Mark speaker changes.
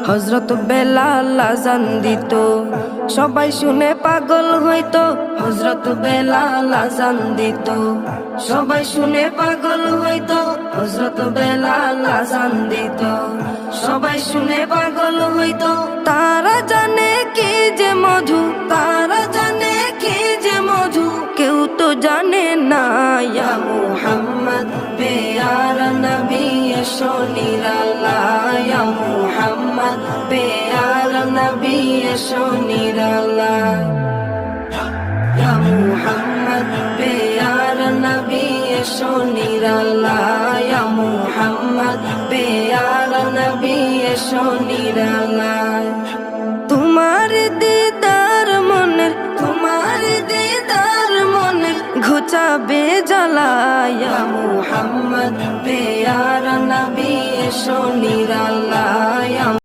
Speaker 1: হযরত বেলাল আযান দিত, সবাই শুনে পাগল হইতো। হযরত বেলাল আযান দিত, সবাই শুনে পাগল হইতো। হযরত বেলাল আযান দিত, সবাই শুনে পাগল হইতো। তারা জানে কি যে মধু, তারা জানে কি যে মধু, কেউ তো জানে না। ইয়া মুহাম্মদ পেয়ারা নবী এসো নিরালায়, ইয়া মুহাম্মদ পেয়ারা নবী এসো নিরালায়, ইয়া মুহাম্মদ পেয়ারা নবী এসো নিরালায়, ইয়া মুহাম্মদ পেয়ারা নবী এসো নিরালায়। তোমার দিদার মনের, তোমার দিদার মনের ঘুচাবে জ্বালা। ইয়া মুহাম্মদ পেয়ারা নবী এসো নিরালায়।